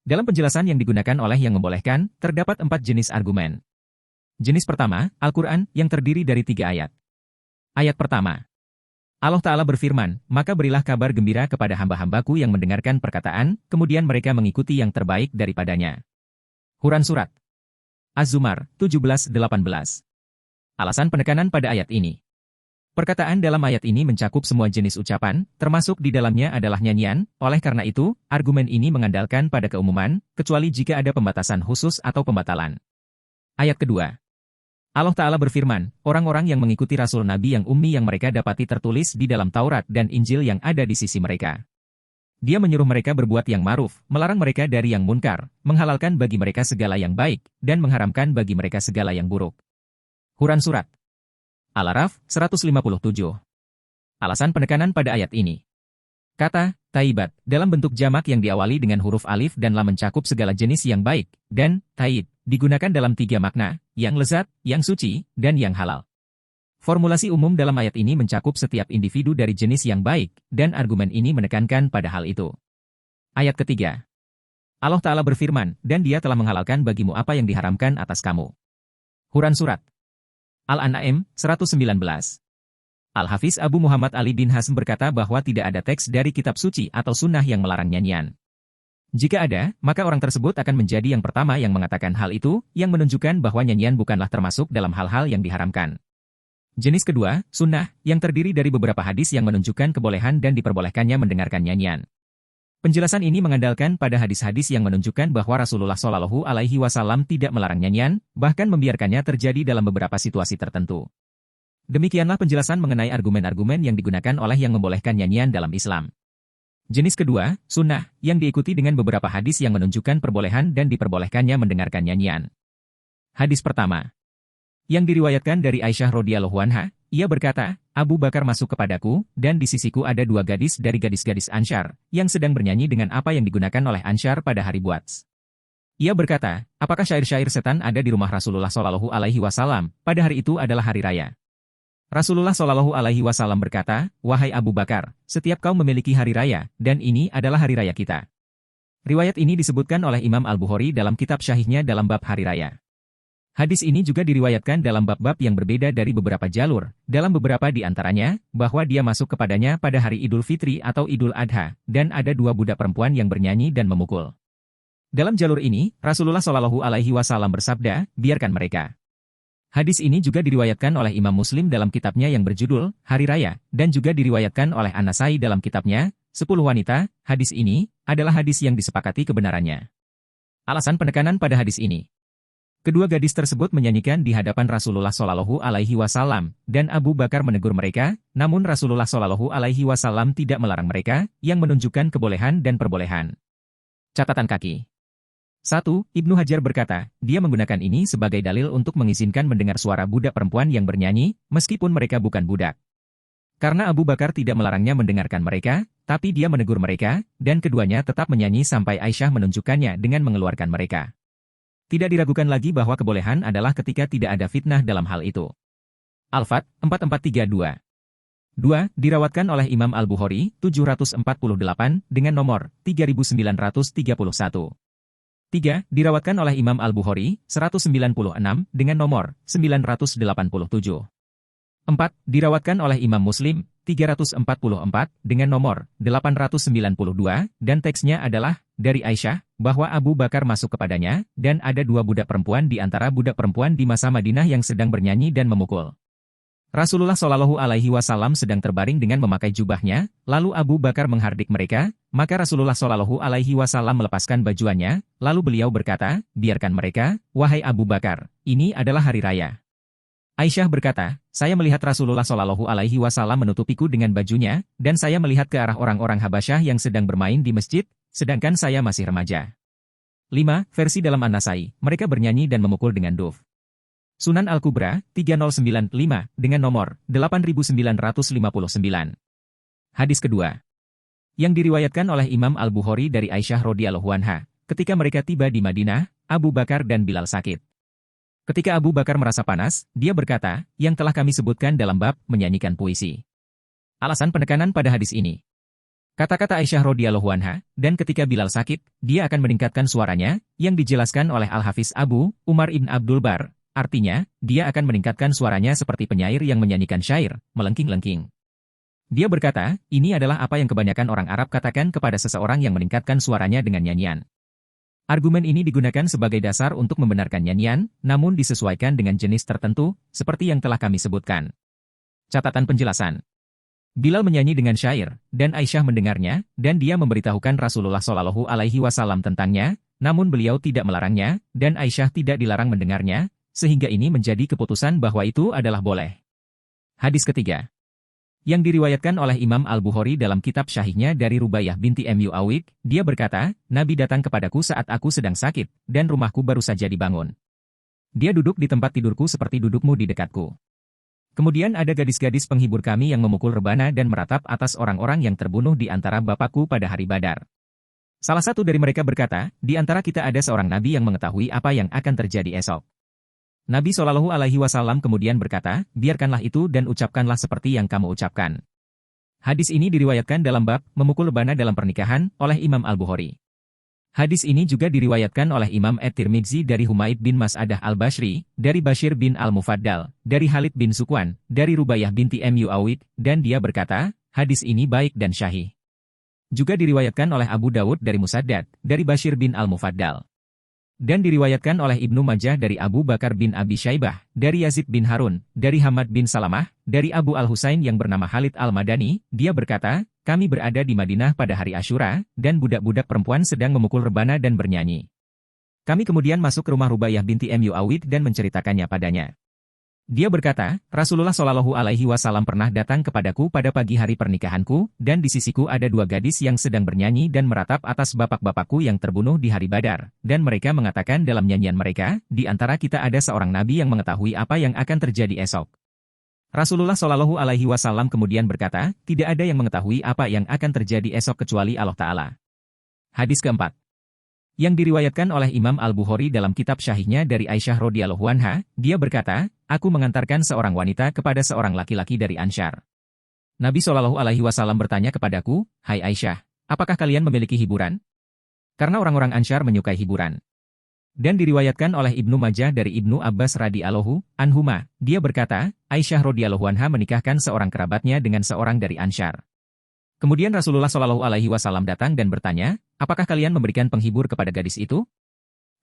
Dalam penjelasan yang digunakan oleh yang membolehkan, terdapat 4 jenis argumen. Jenis pertama, Al-Quran, yang terdiri dari 3 ayat. Ayat pertama. Allah Ta'ala berfirman, maka berilah kabar gembira kepada hamba-hambaku yang mendengarkan perkataan, kemudian mereka mengikuti yang terbaik daripadanya. Quran Surat Az-Zumar, 17-18. Alasan penekanan pada ayat ini. Perkataan dalam ayat ini mencakup semua jenis ucapan, termasuk di dalamnya adalah nyanyian, oleh karena itu, argumen ini mengandalkan pada keumuman, kecuali jika ada pembatasan khusus atau pembatalan. Ayat kedua. Allah Ta'ala berfirman, orang-orang yang mengikuti Rasul Nabi yang ummi yang mereka dapati tertulis di dalam Taurat dan Injil yang ada di sisi mereka. Dia menyuruh mereka berbuat yang ma'ruf, melarang mereka dari yang munkar, menghalalkan bagi mereka segala yang baik, dan mengharamkan bagi mereka segala yang buruk. Quran Surat Al-Araf, 157. Alasan penekanan pada ayat ini. Kata, taibat, dalam bentuk jamak yang diawali dengan huruf alif dan lam mencakup segala jenis yang baik, dan taib, digunakan dalam 3 makna, yang lezat, yang suci, dan yang halal. Formulasi umum dalam ayat ini mencakup setiap individu dari jenis yang baik, dan argumen ini menekankan pada hal itu. Ayat ketiga. Allah Ta'ala berfirman, dan dia telah menghalalkan bagimu apa yang diharamkan atas kamu. Quran Surat Al-An'am, 119. Al-Hafiz Abu Muhammad Ali bin Hazm berkata bahwa tidak ada teks dari kitab suci atau sunnah yang melarang nyanyian. Jika ada, maka orang tersebut akan menjadi yang pertama yang mengatakan hal itu, yang menunjukkan bahwa nyanyian bukanlah termasuk dalam hal-hal yang diharamkan. Jenis kedua, sunnah, yang terdiri dari beberapa hadis yang menunjukkan kebolehan dan diperbolehkannya mendengarkan nyanyian. Penjelasan ini mengandalkan pada hadis-hadis yang menunjukkan bahwa Rasulullah Shallallahu Alaihi Wasallam tidak melarang nyanyian, bahkan membiarkannya terjadi dalam beberapa situasi tertentu. Demikianlah penjelasan mengenai argumen-argumen yang digunakan oleh yang membolehkan nyanyian dalam Islam. Jenis kedua, sunnah, yang diikuti dengan beberapa hadis yang menunjukkan perbolehan dan diperbolehkannya mendengarkan nyanyian. Hadis pertama. Yang diriwayatkan dari Aisyah radhiyallahu anha, ia berkata, Abu Bakar masuk kepadaku, dan di sisiku ada 2 gadis dari gadis-gadis Ansyar, yang sedang bernyanyi dengan apa yang digunakan oleh Ansyar pada hari Buats. Ia berkata, apakah syair-syair setan ada di rumah Rasulullah Shallallahu Alaihi Wasallam, pada hari itu adalah hari raya. Rasulullah Shallallahu Alaihi Wasallam berkata, wahai Abu Bakar, setiap kaum memiliki hari raya, dan ini adalah hari raya kita. Riwayat ini disebutkan oleh Imam Al-Bukhari dalam kitab syahihnya dalam bab hari raya. Hadis ini juga diriwayatkan dalam bab-bab yang berbeda dari beberapa jalur, dalam beberapa di antaranya, bahwa dia masuk kepadanya pada hari Idul Fitri atau Idul Adha, dan ada 2 budak perempuan yang bernyanyi dan memukul. Dalam jalur ini, Rasulullah Shallallahu Alaihi Wasallam bersabda, biarkan mereka. Hadis ini juga diriwayatkan oleh Imam Muslim dalam kitabnya yang berjudul Hari Raya, dan juga diriwayatkan oleh An-Nasai dalam kitabnya 10 Wanita. Hadis ini adalah hadis yang disepakati kebenarannya. Alasan penekanan pada hadis ini. Kedua gadis tersebut menyanyikan di hadapan Rasulullah Shallallahu Alaihi Wasallam, dan Abu Bakar menegur mereka, namun Rasulullah Shallallahu Alaihi Wasallam tidak melarang mereka, yang menunjukkan kebolehan dan perbolehan. Catatan kaki. 1. Ibnu Hajar berkata, dia menggunakan ini sebagai dalil untuk mengizinkan mendengar suara budak perempuan yang bernyanyi, meskipun mereka bukan budak. Karena Abu Bakar tidak melarangnya mendengarkan mereka, tapi dia menegur mereka, dan keduanya tetap menyanyi sampai Aisyah menunjukkannya dengan mengeluarkan mereka. Tidak diragukan lagi bahwa kebolehan adalah ketika tidak ada fitnah dalam hal itu. Al-Fat, 4432. 2. Dirawatkan oleh Imam Al-Bukhari, 748, dengan nomor 3931. 3. Dirawatkan oleh Imam Al-Bukhari, 196, dengan nomor 987. 4. Dirawatkan oleh Imam Muslim, 344, dengan nomor 892, dan teksnya adalah, dari Aisyah, bahwa Abu Bakar masuk kepadanya, dan ada 2 budak perempuan di antara budak perempuan di masa Madinah yang sedang bernyanyi dan memukul. Rasulullah Shallallahu Alaihi Wasallam sedang terbaring dengan memakai jubahnya, lalu Abu Bakar menghardik mereka, maka Rasulullah Shallallahu Alaihi Wasallam melepaskan bajuannya, lalu beliau berkata, biarkan mereka, wahai Abu Bakar, ini adalah hari raya. Aisyah berkata, saya melihat Rasulullah Shallallahu Alaihi Wasallam menutupiku dengan bajunya, dan saya melihat ke arah orang-orang Habasyah yang sedang bermain di masjid, sedangkan saya masih remaja. 5. Versi dalam An-Nasai, mereka bernyanyi dan memukul dengan duf. Sunan Al-Kubra, 3095, dengan nomor 8959. Hadis kedua. Yang diriwayatkan oleh Imam Al-Bukhari dari Aisyah radhiyallahu anha, ketika mereka tiba di Madinah, Abu Bakar dan Bilal sakit. Ketika Abu Bakar merasa panas, dia berkata, yang telah kami sebutkan dalam bab menyanyikan puisi. Alasan penekanan pada hadis ini. Kata-kata Aisyah radhiyallahu anha, dan ketika Bilal sakit, dia akan meningkatkan suaranya, yang dijelaskan oleh Al-Hafiz Abu Umar Ibn Abdul Bar. Artinya, dia akan meningkatkan suaranya seperti penyair yang menyanyikan syair, melengking-lengking. Dia berkata, ini adalah apa yang kebanyakan orang Arab katakan kepada seseorang yang meningkatkan suaranya dengan nyanyian. Argumen ini digunakan sebagai dasar untuk membenarkan nyanyian, namun disesuaikan dengan jenis tertentu, seperti yang telah kami sebutkan. Catatan penjelasan. Bilal menyanyi dengan syair, dan Aisyah mendengarnya, dan dia memberitahukan Rasulullah Shallallahu Alaihi Wasallam tentangnya, namun beliau tidak melarangnya, dan Aisyah tidak dilarang mendengarnya, sehingga ini menjadi keputusan bahwa itu adalah boleh. Hadis ketiga. Yang diriwayatkan oleh Imam Al-Bukhari dalam kitab Syahihnya dari Rubaiyah binti Muawid, dia berkata, Nabi datang kepadaku saat aku sedang sakit, dan rumahku baru saja dibangun. Dia duduk di tempat tidurku seperti dudukmu di dekatku. Kemudian ada gadis-gadis penghibur kami yang memukul rebana dan meratap atas orang-orang yang terbunuh di antara bapakku pada hari Badar. Salah satu dari mereka berkata, di antara kita ada seorang nabi yang mengetahui apa yang akan terjadi esok. Nabi Shallallahu Alaihi Wasallam kemudian berkata, biarkanlah itu dan ucapkanlah seperti yang kamu ucapkan. Hadis ini diriwayatkan dalam bab memukul rebana dalam pernikahan oleh Imam Al-Bukhari. Hadis ini juga diriwayatkan oleh Imam At-Tirmidzi dari Humaid bin Mas'adah Al-Bashri, dari Bashir bin Al-Mufaddal, dari Khalid bin Sukwan, dari Rubaiyah binti Muawid, dan dia berkata, hadis ini baik dan syahih. Juga diriwayatkan oleh Abu Dawud dari Musaddad, dari Bashir bin Al-Mufaddal. Dan diriwayatkan oleh Ibnu Majah dari Abu Bakar bin Abi Syaibah, dari Yazid bin Harun, dari Hamad bin Salamah, dari Abu Al-Husain yang bernama Khalid Al-Madani, dia berkata, kami berada di Madinah pada hari Asyura, dan budak-budak perempuan sedang memukul rebana dan bernyanyi. Kami kemudian masuk ke rumah Rubaiyah binti Muawid dan menceritakannya padanya. Dia berkata, Rasulullah Shallallahu Alaihi Wasallam pernah datang kepadaku pada pagi hari pernikahanku, dan di sisiku ada dua gadis yang sedang bernyanyi dan meratap atas bapak-bapakku yang terbunuh di hari Badar, dan mereka mengatakan dalam nyanyian mereka, di antara kita ada seorang nabi yang mengetahui apa yang akan terjadi esok. Rasulullah Shallallahu Alaihi Wasallam kemudian berkata, tidak ada yang mengetahui apa yang akan terjadi esok kecuali Allah Ta'ala. Hadis keempat. Yang diriwayatkan oleh Imam Al-Bukhari dalam kitab Syahihnya dari Aisyah radhiyallahu anha, dia berkata, aku mengantarkan seorang wanita kepada seorang laki-laki dari Ansyar. Nabi Shallallahu Alaihi Wasallam bertanya kepadaku, hai Aisyah, apakah kalian memiliki hiburan? Karena orang-orang Ansyar menyukai hiburan. Dan diriwayatkan oleh Ibnu Majah dari Ibnu Abbas radhiyallahu anhuma, dia berkata, Aisyah radhiyallahu anha menikahkan seorang kerabatnya dengan seorang dari Ansyar. Kemudian Rasulullah Shallallahu Alaihi Wasallam datang dan bertanya, apakah kalian memberikan penghibur kepada gadis itu?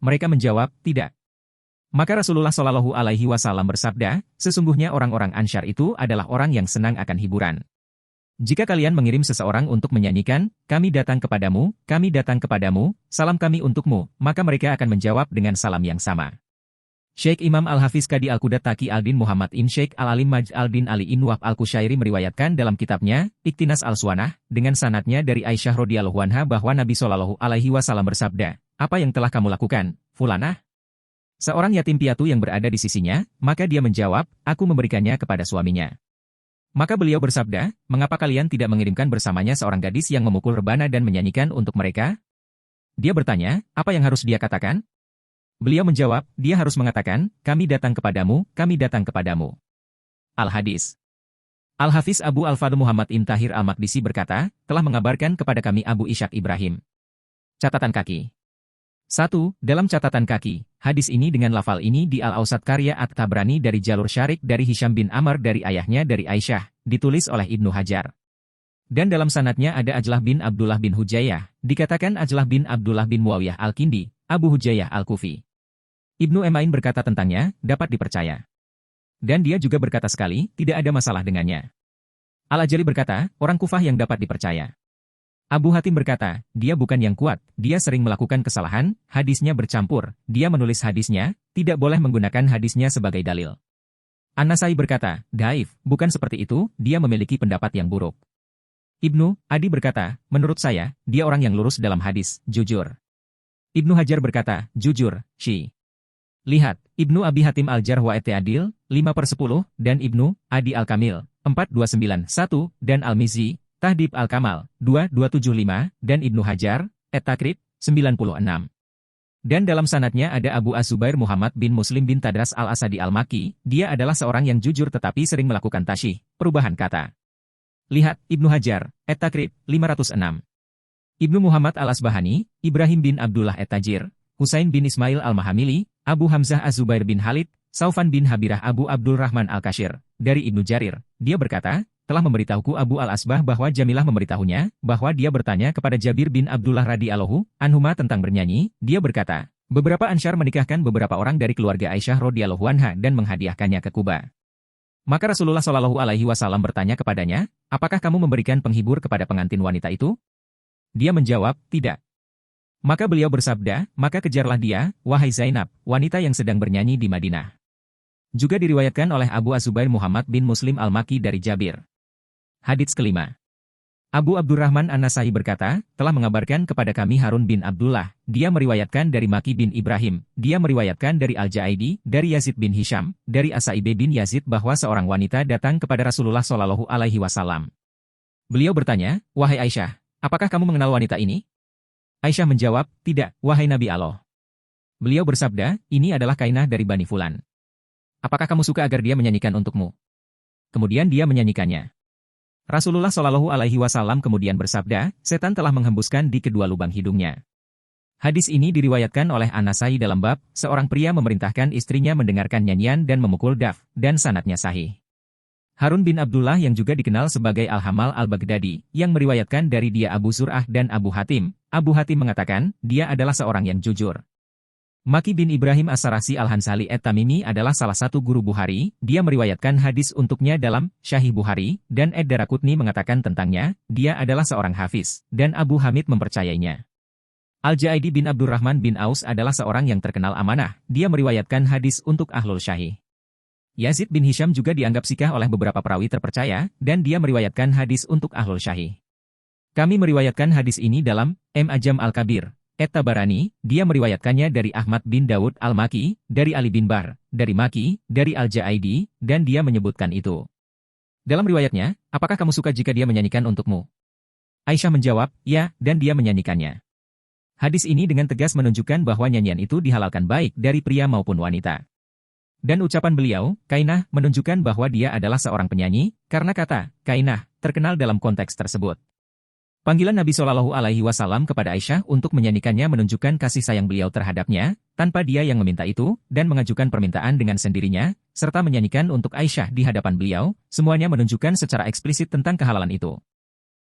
Mereka menjawab, tidak. Maka Rasulullah Shallallahu Alaihi Wasallam bersabda, sesungguhnya orang-orang Ansyar itu adalah orang yang senang akan hiburan. Jika kalian mengirim seseorang untuk menyanyikan, kami datang kepadamu, salam kami untukmu, maka mereka akan menjawab dengan salam yang sama. Syekh Imam Al-Hafiz Qadi Al-Qudat Taqi Al-Din Muhammad in Syekh Al-Alim Majd Al-Din Ali Inwaf Al-Kushairi meriwayatkan dalam kitabnya, Iktinas Al-Suwanah, dengan sanadnya dari Aisyah radhiyallahu anha bahwa Nabi Shallallahu Alaihi Wasallam bersabda, apa yang telah kamu lakukan, Fulanah? Seorang yatim piatu yang berada di sisinya, maka dia menjawab, aku memberikannya kepada suaminya. Maka beliau bersabda, mengapa kalian tidak mengirimkan bersamanya seorang gadis yang memukul rebana dan menyanyikan untuk mereka? Dia bertanya, apa yang harus dia katakan? Beliau menjawab, dia harus mengatakan, kami datang kepadamu. Al-Hadis. Al-Hafiz Abu Al-Fadl Muhammad Ibn Tahir Al-Maqdisi berkata, telah mengabarkan kepada kami Abu Ishaq Ibrahim. Catatan kaki. 1. Dalam catatan kaki, hadis ini dengan lafal ini di Al-Awsat karya At-Tabrani dari jalur Syarik dari Hisham bin Amr dari ayahnya dari Aisyah, ditulis oleh Ibnu Hajar. Dan dalam sanadnya ada Ajlah bin Abdullah bin Hujayah, dikatakan Ajlah bin Abdullah bin Muawiyah Al-Kindi, Abu Hujayah Al-Kufi. Ibnu Emain berkata tentangnya, dapat dipercaya. Dan dia juga berkata sekali, tidak ada masalah dengannya. Al-Ajali berkata, orang Kufah yang dapat dipercaya. Abu Hatim berkata, dia bukan yang kuat, dia sering melakukan kesalahan, hadisnya bercampur, dia menulis hadisnya, tidak boleh menggunakan hadisnya sebagai dalil. An-Nasai berkata, daif, bukan seperti itu, dia memiliki pendapat yang buruk. Ibnu Adi berkata, menurut saya, dia orang yang lurus dalam hadis, jujur. Ibnu Hajar berkata, jujur, Syi. Lihat, Ibnu Abi Hatim Al-Jarh wa At-Ta'dil, 5/10, dan Ibnu Adi Al-Kamil, 4291, dan Al-Mizzi, Tahdib Al-Kamal, 2275, dan Ibnu Hajar, At-Takrib, 96. Dan dalam sanadnya ada Abu Az-Zubair Muhammad bin Muslim bin Tadras Al-Asadi Al-Makki, dia adalah seorang yang jujur tetapi sering melakukan tasyih, perubahan kata. Lihat, Ibnu Hajar, Et-Takrib, 506. Ibnu Muhammad al-Asbahani, Ibrahim bin Abdullah Et-Tajir, Husain bin Ismail al-Mahamili, Abu Hamzah Az-Zubair bin Khalid, Saufan bin Habirah Abu Abdul Rahman al-Kashir, dari Ibnu Jarir, dia berkata, telah memberitahuku Abu al-Asbah bahwa Jamilah memberitahunya, bahwa dia bertanya kepada Jabir bin Abdullah radhiyallahu anhuma tentang bernyanyi, dia berkata, beberapa Ansyar menikahkan beberapa orang dari keluarga Aisyah radhiyallahu anha dan menghadiahkannya ke Kuba. Maka Rasulullah Shallallahu Alaihi Wasallam bertanya kepadanya, apakah kamu memberikan penghibur kepada pengantin wanita itu? Dia menjawab, tidak. Maka beliau bersabda, maka kejarlah dia, wahai Zainab, wanita yang sedang bernyanyi di Madinah. Juga diriwayatkan oleh Abu Az-Zubair Muhammad bin Muslim Al-Maki dari Jabir. Hadits kelima. Abu Abdurrahman An-Nasai berkata, telah mengabarkan kepada kami Harun bin Abdullah, dia meriwayatkan dari Maki bin Ibrahim, dia meriwayatkan dari Al-Ja'idi, dari Yazid bin Hisham, dari As-Sa'ib bin Yazid bahwa seorang wanita datang kepada Rasulullah Shallallahu Alaihi Wasallam. Beliau bertanya, wahai Aisyah, apakah kamu mengenal wanita ini? Aisyah menjawab, tidak, wahai Nabi Allah. Beliau bersabda, ini adalah Kainah dari Bani Fulan. Apakah kamu suka agar dia menyanyikan untukmu? Kemudian dia menyanyikannya. Rasulullah Shallallahu Alaihi Wasallam kemudian bersabda, setan telah menghembuskan di kedua lubang hidungnya. Hadis ini diriwayatkan oleh An-Nasai dalam bab, seorang pria memerintahkan istrinya mendengarkan nyanyian dan memukul daf, dan sanadnya sahih. Harun bin Abdullah yang juga dikenal sebagai Al-Hamal Al-Baghdadi, yang meriwayatkan dari dia Abu Zur'ah dan Abu Hatim. Abu Hatim mengatakan, dia adalah seorang yang jujur. Maki bin Ibrahim As-Sarasi Al-Hansali At-Tamimi adalah salah satu guru Bukhari, dia meriwayatkan hadis untuknya dalam Syahih Bukhari, dan Ad-Daraqutni mengatakan tentangnya, dia adalah seorang hafiz, dan Abu Hamid mempercayainya. Al-Ja'idi bin Abdurrahman bin Aus adalah seorang yang terkenal amanah, dia meriwayatkan hadis untuk Ahlul Syahih. Yazid bin Hisham juga dianggap sikah oleh beberapa perawi terpercaya, dan dia meriwayatkan hadis untuk Ahlul Syahih. Kami meriwayatkan hadis ini dalam Mu'jam Al-Kabir. At-Tabarani, dia meriwayatkannya dari Ahmad bin Dawud Al-Maki, dari Ali bin Bar, dari Maki, dari Al-Ja'idi, dan dia menyebutkan itu. Dalam riwayatnya, apakah kamu suka jika dia menyanyikan untukmu? Aisyah menjawab, ya, dan dia menyanyikannya. Hadis ini dengan tegas menunjukkan bahwa nyanyian itu dihalalkan baik dari pria maupun wanita. Dan ucapan beliau, Kainah, menunjukkan bahwa dia adalah seorang penyanyi, karena kata, Kainah, terkenal dalam konteks tersebut. Panggilan Nabi Shallallahu Alaihi Wasallam kepada Aisyah untuk menyanyikannya menunjukkan kasih sayang beliau terhadapnya, tanpa dia yang meminta itu, dan mengajukan permintaan dengan sendirinya, serta menyanyikan untuk Aisyah di hadapan beliau, semuanya menunjukkan secara eksplisit tentang kehalalan itu.